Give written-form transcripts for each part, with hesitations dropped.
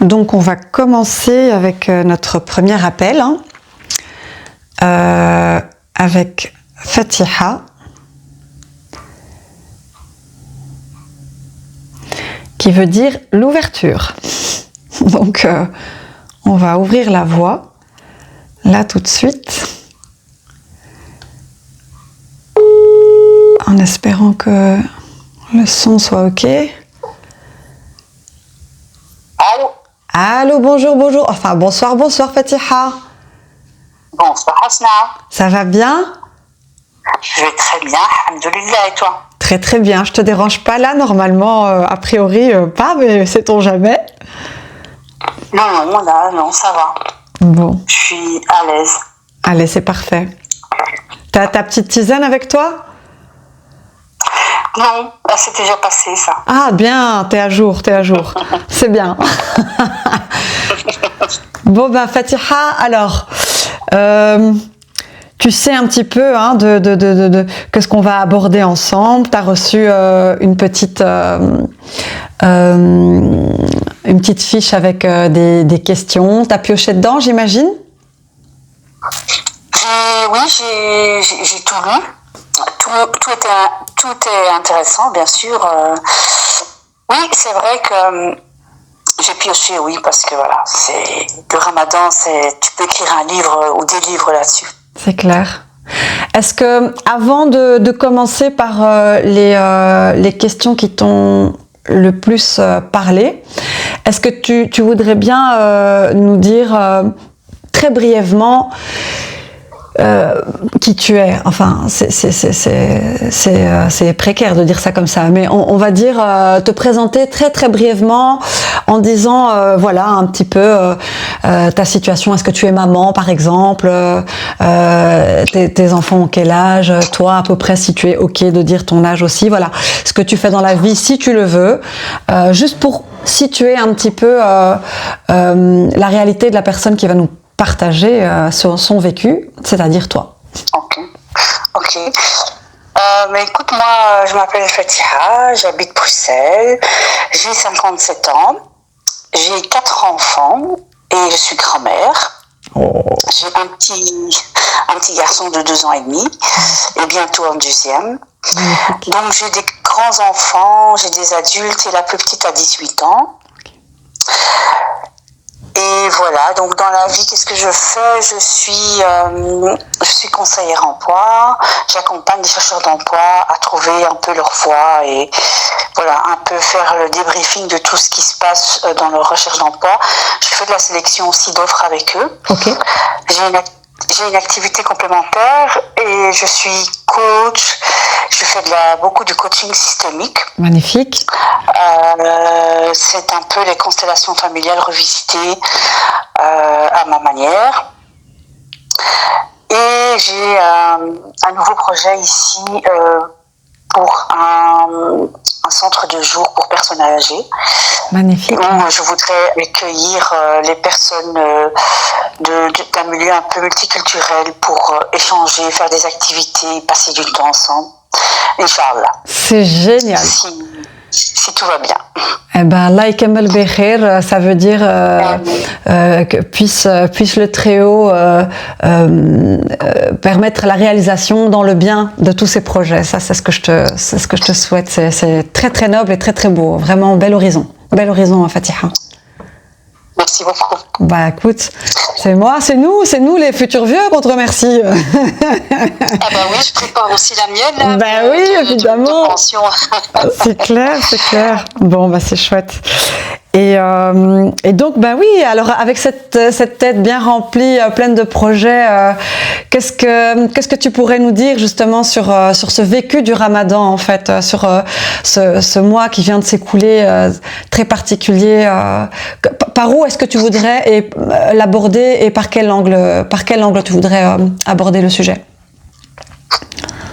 Donc on va commencer avec notre premier appel, avec Fatiha, qui veut dire l'ouverture. Donc on va ouvrir la voie, là tout de suite, en espérant que le son soit OK. Allô? Allô, bonjour, bonjour. Enfin, bonsoir, bonsoir Fatiha. Bonsoir Hasna. Ça va bien? Je vais très bien, alhamdoulilah, et toi? Très très bien. Je te dérange pas là, normalement, a priori pas, mais sait-on jamais. Non, là, non, ça va. Bon, Je suis à l'aise. allez, c'est parfait. T'as ta petite tisane avec toi? Non, là, c'est déjà passé, ça. Ah bien, t'es à jour, t'es à jour. C'est bien. Bon ben Fatiha, alors, tu sais un petit peu de qu'est-ce qu'on va aborder ensemble. T'as reçu une petite fiche avec des questions. T'as pioché dedans, j'imagine? J'ai tout lu. Tout est intéressant, bien sûr. Oui, c'est vrai que j'ai pioché, oui, parce que voilà, c'est le Ramadan, tu peux écrire un livre ou des livres là-dessus. C'est clair. Est-ce que, avant de commencer par les questions qui t'ont le plus parlé, est-ce que tu voudrais bien nous dire très brièvement qui tu es? Enfin, c'est précaire de dire ça comme ça, mais on va dire te présenter très très brièvement en disant voilà un petit peu ta situation. Est-ce que tu es maman par exemple? Tes enfants ont quel âge? Toi à peu près, si tu es ok de dire ton âge aussi. Voilà, ce que tu fais dans la vie si tu le veux, juste pour situer un petit peu la réalité de la personne qui va nous partager son vécu, c'est-à-dire toi. Ok. Mais écoute, moi, je m'appelle Fatiha, j'habite Bruxelles, j'ai 57 ans, j'ai 4 enfants et je suis grand-mère. Oh. J'ai un petit garçon de 2 ans et demi et bientôt un deuxième. Donc j'ai des grands-enfants, j'ai des adultes et la plus petite a 18 ans. Et voilà, donc dans la vie, qu'est-ce que je fais? Je suis conseillère emploi, j'accompagne des chercheurs d'emploi à trouver un peu leur voie et voilà, un peu faire le débriefing de tout ce qui se passe dans leur recherche d'emploi. Je fais de la sélection aussi d'offres avec eux. Okay. J'ai une activité complémentaire et je suis coach. Je fais beaucoup de coaching systémique. Magnifique. C'est un peu les constellations familiales revisitées à ma manière. Et j'ai un nouveau projet ici pour un centre de jour pour personnes âgées. Magnifique. Où je voudrais accueillir les personnes d'un milieu un peu multiculturel pour échanger, faire des activités, passer du temps ensemble. Inch'Allah. C'est génial. Si tout va bien. Eh ben, Allah ykamel bekhair, ça veut dire que puisse le Très-Haut permettre la réalisation dans le bien de tous ces projets. Ça, c'est ce que je te souhaite. C'est très très noble et très très beau. Vraiment bel horizon. Bel horizon, Fatiha. Merci beaucoup. Bah écoute, c'est nous les futurs vieux qu'on te remercie. Ah bah oui, je prépare aussi la mienne. Là, bah oui, évidemment. C'est clair. Bon, bah c'est chouette. Et donc, bah oui, alors avec cette tête bien remplie, pleine de projets, qu'est-ce que tu pourrais nous dire justement sur ce vécu du Ramadan, en fait, sur ce mois qui vient de s'écouler, très particulier. Par où est-ce que tu voudrais l'aborder et par quel angle tu voudrais aborder le sujet?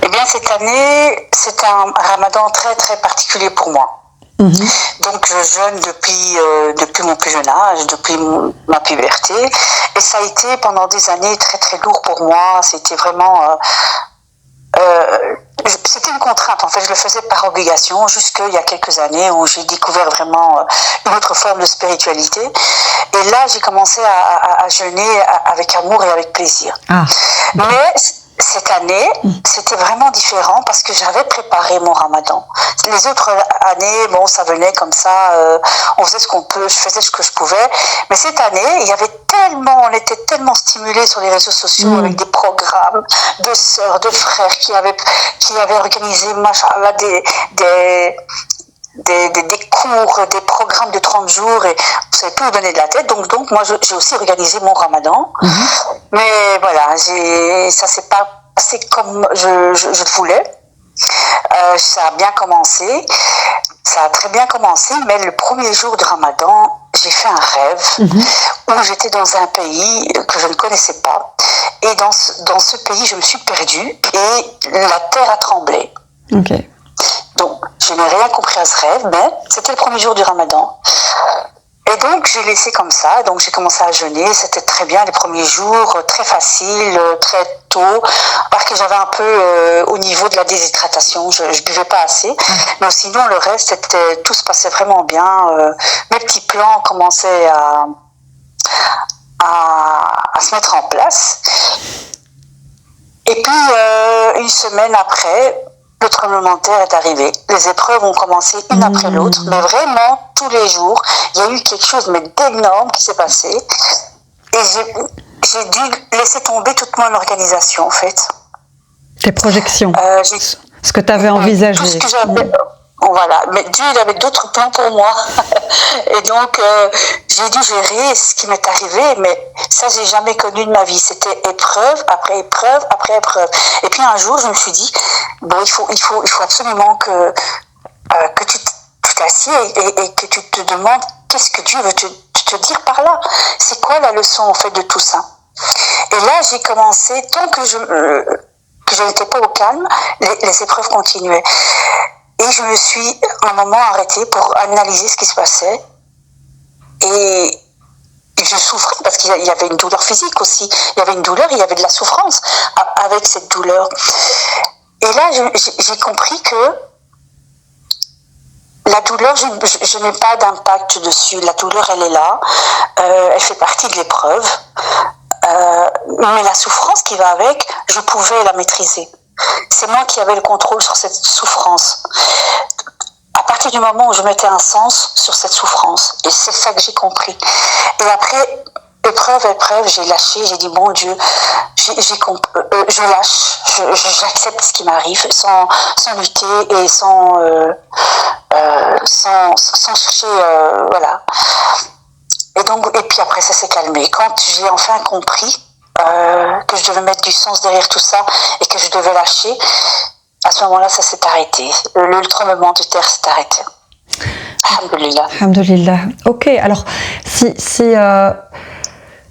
Eh bien, cette année, c'est un Ramadan très très particulier pour moi. Donc je jeûne depuis mon plus jeune âge, depuis ma puberté, et ça a été pendant des années très très lourd pour moi. C'était vraiment c'était une contrainte, en fait, je le faisais par obligation jusqu'il y a quelques années où j'ai découvert vraiment une autre forme de spiritualité. Et là, j'ai commencé à jeûner avec amour et avec plaisir. Mais cette année, c'était vraiment différent parce que j'avais préparé mon ramadan. Les autres années, bon, ça venait comme ça, on faisait ce qu'on peut, je faisais ce que je pouvais. Mais cette année, on était tellement stimulés sur les réseaux sociaux avec des programmes de sœurs, de frères qui avaient organisé, machallah, des cours, des programmes de 30 jours et on ne savait plus où donner de la tête. Donc moi, j'ai aussi organisé mon ramadan. Mais voilà, ça s'est pas passé comme je le voulais. Ça a bien commencé. Ça a très bien commencé, mais le premier jour de ramadan, j'ai fait un rêve où j'étais dans un pays que je ne connaissais pas. Et dans ce pays, je me suis perdue et la terre a tremblé. Donc, je n'ai rien compris à ce rêve, mais c'était le premier jour du ramadan. Et donc, j'ai laissé comme ça. Donc, j'ai commencé à jeûner. C'était très bien les premiers jours, très facile, très tôt. Parce que j'avais un peu au niveau de la déshydratation. Je ne buvais pas assez. Mais sinon, le reste, tout se passait vraiment bien. Mes petits plans commençaient à se mettre en place. Et puis, une semaine après, le tremblement de terre est arrivé. Les épreuves ont commencé une après l'autre, mais vraiment, tous les jours, il y a eu quelque chose d'énorme qui s'est passé. Et j'ai dû laisser tomber toute mon organisation, en fait. Tes projections. Ce que tu avais envisagé. Tout ce que j'avais. Voilà, mais Dieu, il avait d'autres plans pour moi. Et donc, j'ai dû gérer ce qui m'est arrivé, mais ça, j'ai jamais connu de ma vie. C'était épreuve après épreuve après épreuve. Et puis un jour, je me suis dit, bon, il faut absolument que tu t'assieds et que tu te demandes qu'est-ce que Dieu veut te dire par là. C'est quoi la leçon, en fait, de tout ça? Et là, j'ai commencé, tant que je n'étais pas au calme, les épreuves continuaient. Et je me suis un moment arrêtée pour analyser ce qui se passait. Et je souffrais parce qu'il y avait une douleur physique aussi. Il y avait une douleur, il y avait de la souffrance avec cette douleur. Et là, j'ai compris que la douleur, je n'ai pas d'impact dessus. La douleur, elle est là. Elle fait partie de l'épreuve. Mais la souffrance qui va avec, je pouvais la maîtriser. C'est moi qui avais le contrôle sur cette souffrance. À partir du moment où je mettais un sens sur cette souffrance. Et c'est ça que j'ai compris. Et après, épreuve, j'ai lâché, j'ai dit, bon Dieu, je lâche, j'accepte ce qui m'arrive sans lutter et sans chercher, voilà. Et puis après, ça s'est calmé. Quand j'ai enfin compris que je devais mettre du sens derrière tout ça et que je devais lâcher, à ce moment-là, ça s'est arrêté. Le tremblement de terre s'est arrêté. Alhamdulillah. Alhamdulillah. Ok, alors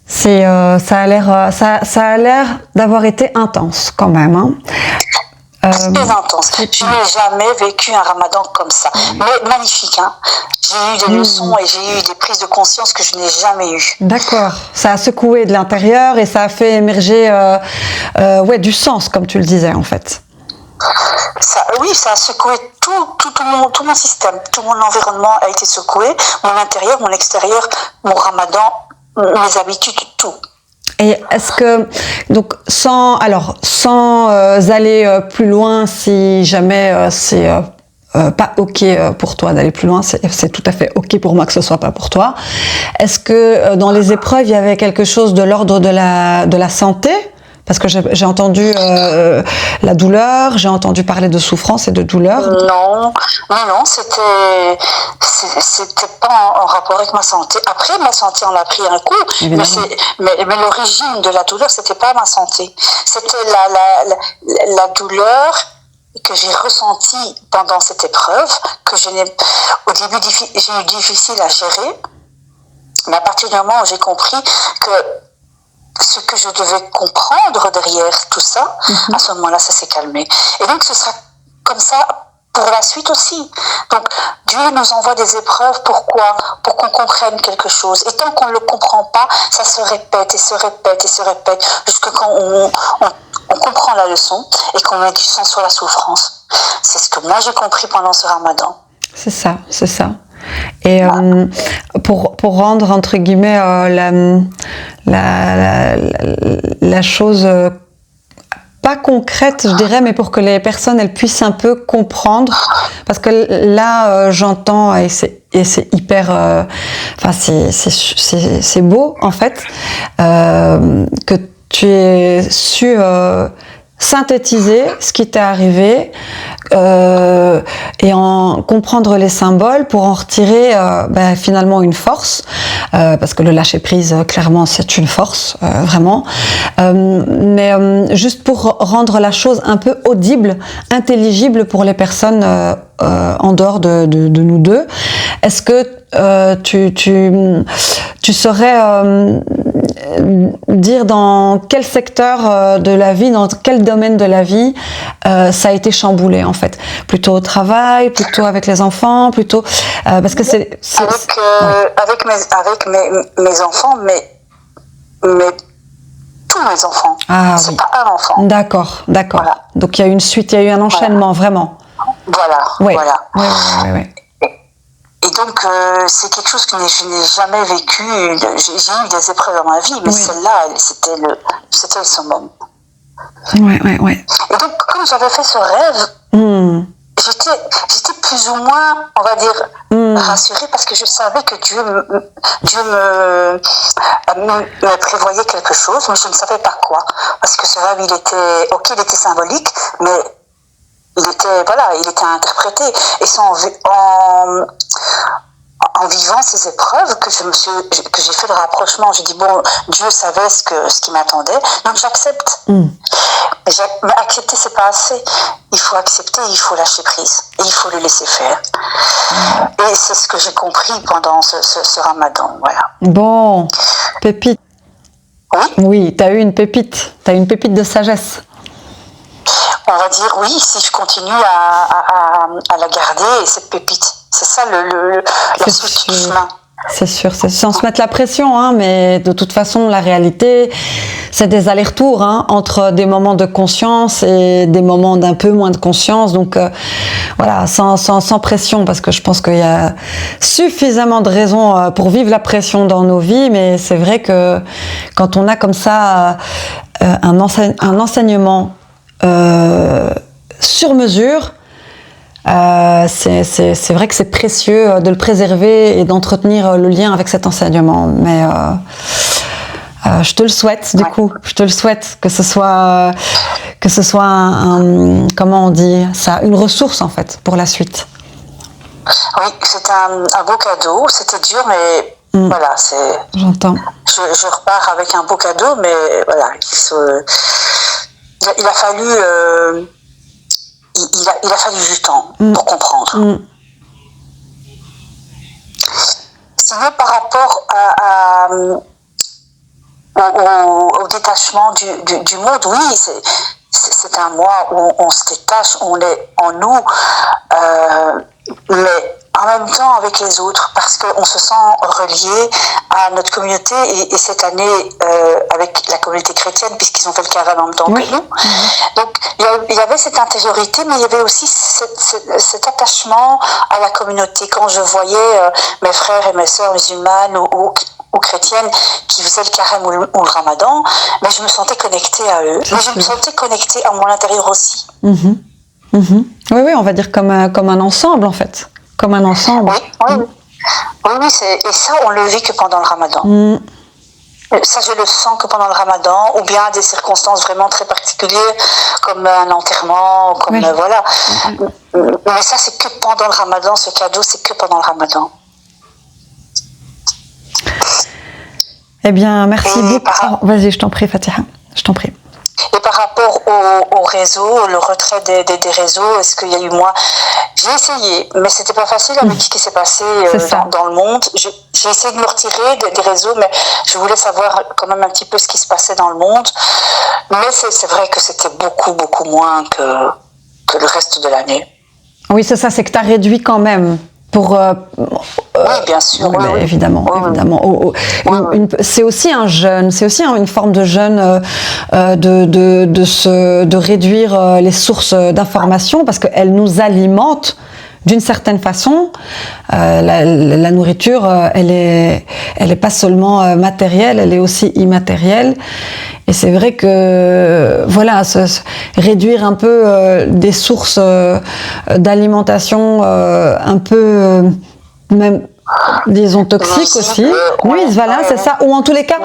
ça a l'air d'avoir été intense quand même. Hein. Très intense. Je n'ai jamais vécu un ramadan comme ça. Mais magnifique. Hein. J'ai eu des leçons et j'ai eu des prises de conscience que je n'ai jamais eues. D'accord. Ça a secoué de l'intérieur et ça a fait émerger du sens, comme tu le disais en fait. Oui, ça a secoué tout mon système. Tout mon environnement a été secoué. Mon intérieur, mon extérieur, mon ramadan, mes habitudes, tout. Et est-ce que, donc, sans aller plus loin, si jamais c'est pas OK pour toi d'aller plus loin, c'est tout à fait OK pour moi que ce soit pas pour toi. Est-ce que dans les épreuves, il y avait quelque chose de l'ordre de la santé? Parce que j'ai entendu la douleur, j'ai entendu parler de souffrance et de douleur. Non, c'était pas en rapport avec ma santé. Après, ma santé en a pris un coup, mais l'origine de la douleur, c'était pas ma santé. C'était la douleur que j'ai ressentie pendant cette épreuve, que au début, j'ai eu difficile à gérer. Mais à partir du moment où j'ai compris que ce que je devais comprendre derrière tout ça, à ce moment-là, ça s'est calmé. Et donc, ce sera comme ça pour la suite aussi. Donc, Dieu nous envoie des épreuves. Pourquoi? Pour qu'on comprenne quelque chose. Et tant qu'on ne le comprend pas, ça se répète et se répète et se répète jusqu'à quand on comprend la leçon et qu'on met du sens sur la souffrance. C'est ce que moi j'ai compris pendant ce ramadan. C'est ça. Et pour rendre, entre guillemets, la chose pas concrète, je dirais, mais pour que les personnes elles puissent un peu comprendre, parce que là j'entends et c'est hyper, enfin c'est beau en fait, que tu aies su synthétiser ce qui t'est arrivé et en comprendre les symboles pour en retirer finalement une force, parce que le lâcher prise clairement c'est une force vraiment, mais juste pour rendre la chose un peu audible, intelligible pour les personnes en dehors de nous deux. Est-ce que tu saurais dire dans quel secteur de la vie, dans quel domaine de la vie ça a été chamboulé en fait? Plutôt au travail, plutôt avec les enfants, plutôt parce que c'est avec mes enfants, mais tous mes enfants. Ah, c'est oui. pas un enfant. D'accord. Voilà. Donc il y a eu une suite, il y a eu un enchaînement vraiment. Voilà. Oui. Voilà. Oui. Et donc, c'est quelque chose que je n'ai jamais vécu. J'ai eu des épreuves dans ma vie, mais celle-là, c'était le summum. Oui. Et donc, comme j'avais fait ce rêve, j'étais plus ou moins, on va dire, rassurée parce que je savais que Dieu me prévoyait quelque chose, mais je ne savais pas quoi. Parce que ce rêve, il était symbolique, mais il était interprété. Et c'est en vivant ces épreuves que j'ai fait le rapprochement. J'ai dit, bon, Dieu savait ce qui m'attendait, donc j'accepte. Mais accepter, c'est pas assez. Il faut accepter, il faut lâcher prise. Et il faut le laisser faire. Et c'est ce que j'ai compris pendant ce ramadan, voilà. Bon, pépite. Oui, t'as eu une pépite de sagesse. On va dire oui, si je continue à la garder, cette pépite. C'est ça la suite du chemin. C'est sûr, sans se mettre la pression, hein, mais de toute façon, la réalité, c'est des allers-retours entre des moments de conscience et des moments d'un peu moins de conscience. Donc voilà, sans pression, parce que je pense qu'il y a suffisamment de raisons pour vivre la pression dans nos vies, mais c'est vrai que quand on a comme ça un enseignement sur mesure, c'est vrai que c'est précieux de le préserver et d'entretenir le lien avec cet enseignement, mais je te le souhaite du coup, je te le souhaite que ce soit comment on dit ça, une ressource en fait pour la suite. Oui, c'est un beau cadeau, c'était dur, mais voilà, j'entends. Je repars avec un beau cadeau, mais voilà, il a fallu il a fallu du temps pour comprendre. Sinon, par rapport au détachement du monde, oui, c'est un mois où on se détache, on est en nous, mais en même temps avec les autres, parce qu'on se sent relié à notre communauté, et cette année avec la communauté chrétienne, puisqu'ils ont fait le carême en même temps que nous. Donc il y avait cette intériorité, mais il y avait aussi cet attachement à la communauté. Quand je voyais mes frères et mes sœurs musulmanes ou chrétiennes qui faisaient le carême ou le ramadan, mais je me sentais connectée à eux, mais je me sentais connectée à mon intérieur aussi. Oui, on va dire comme un ensemble en fait. Comme un ensemble. Oui, et ça, on le vit que pendant le ramadan. Ça, je le sens que pendant le ramadan, ou bien à des circonstances vraiment très particulières, comme un enterrement, comme voilà. Mais ça, c'est que pendant le ramadan, ce cadeau, c'est que pendant le ramadan. Eh bien, merci beaucoup. Vas-y, je t'en prie, Fatiha. Je t'en prie. Et par rapport au réseau, le retrait des réseaux, est-ce qu'il y a eu moi? J'ai essayé, mais c'était pas facile avec ce qui s'est passé dans le monde. J'ai essayé de me retirer des réseaux, mais je voulais savoir quand même un petit peu ce qui se passait dans le monde. Mais c'est vrai que c'était beaucoup, beaucoup moins que le reste de l'année. Oui, c'est ça, c'est que tu as réduit quand même. Oui, bien sûr. Oui. Évidemment. C'est aussi un jeûne, c'est aussi une forme de jeûne de réduire les sources d'information, parce qu'elles nous alimentent d'une certaine façon, la nourriture, elle est pas seulement matérielle, elle est aussi immatérielle. Et c'est vrai que voilà, réduire un peu des sources d'alimentation un peu même disons toxiques aussi, voilà, c'est ça, ou en tous les cas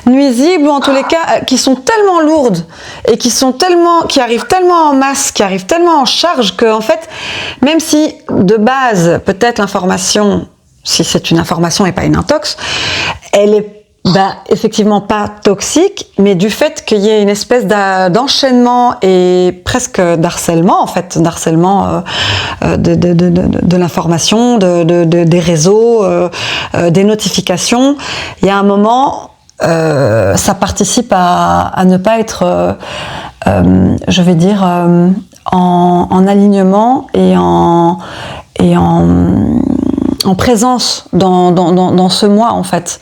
nuisibles, ou en tous les cas qui sont tellement lourdes et qui arrivent tellement en masse, qui arrivent tellement en charge que en fait, même si de base peut-être l'information, si c'est une information et pas une intox, elle est effectivement pas toxique, mais du fait qu'il y ait une espèce d'enchaînement et presque d'harcèlement, en fait, de l'information, des réseaux, des notifications. Il y a un moment, ça participe à ne pas être, je vais dire, en alignement et en présence dans ce moi, en fait.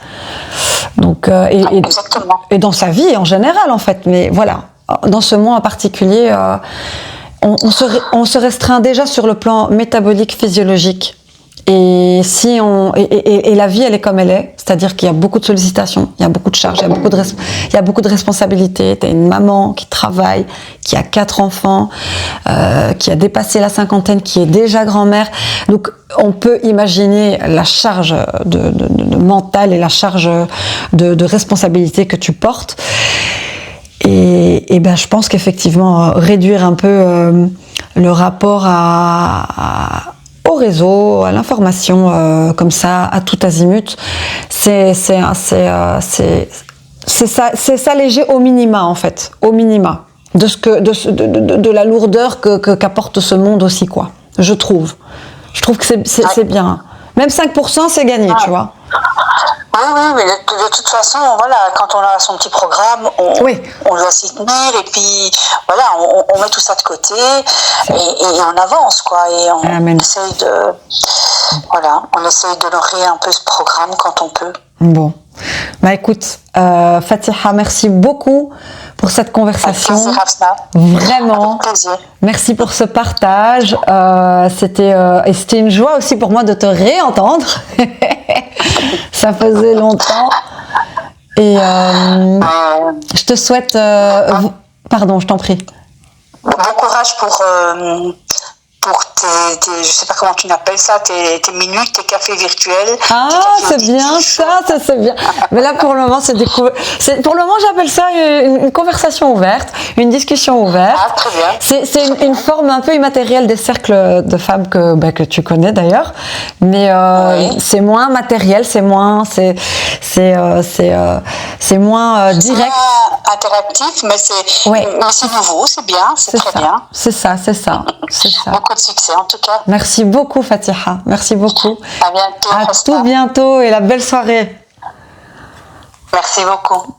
Donc, et dans sa vie en général, en fait. Mais voilà, dans ce mois en particulier, on se restreint déjà sur le plan métabolique, physiologique. Et la vie, elle est comme elle est, c'est-à-dire qu'il y a beaucoup de sollicitations, il y a beaucoup de charges, il y a beaucoup de responsabilités. T'as une maman qui travaille, qui a 4 enfants, qui a dépassé la cinquantaine, qui est déjà grand-mère. Donc, on peut imaginer la charge de mentale et la charge de responsabilité que tu portes. Et je pense qu'effectivement, réduire un peu le rapport au réseau, à l'information, comme ça, à tout azimut, c'est s'alléger au minima, en fait, au minima, de la lourdeur qu'apporte ce monde aussi, quoi. Je trouve que c'est bien. Même 5%, c'est gagné, tu vois. Oui, mais de toute façon, voilà, quand on a son petit programme, on doit s'y tenir, et puis voilà, on met tout ça de côté et on avance, quoi, et on essaye d'honorer un peu ce programme quand on peut. Bon, écoute, Fatiha, merci beaucoup pour cette conversation. Avec plaisir, Hafsa. Vraiment. Avec plaisir. Merci pour ce partage. C'était une joie aussi pour moi de te réentendre. Ça faisait longtemps. Et je te souhaite... pardon, je t'en prie. Bon courage pour tes, je sais pas comment tu appelles ça, tes minutes, tes cafés virtuels. Ah, c'est bien ça, c'est bien. Mais là, pour le moment, pour le moment, j'appelle ça une conversation ouverte, une discussion ouverte. Ah, très bien. C'est une forme un peu immatérielle des cercles de femmes que tu connais d'ailleurs. Mais c'est moins matériel, c'est moins direct. Interactif, mais c'est nouveau, c'est bien, c'est très bien. C'est ça. Beaucoup de succès en tout cas. Merci beaucoup Fatiha, merci beaucoup. À bientôt. À tout bientôt et la belle soirée. Merci beaucoup.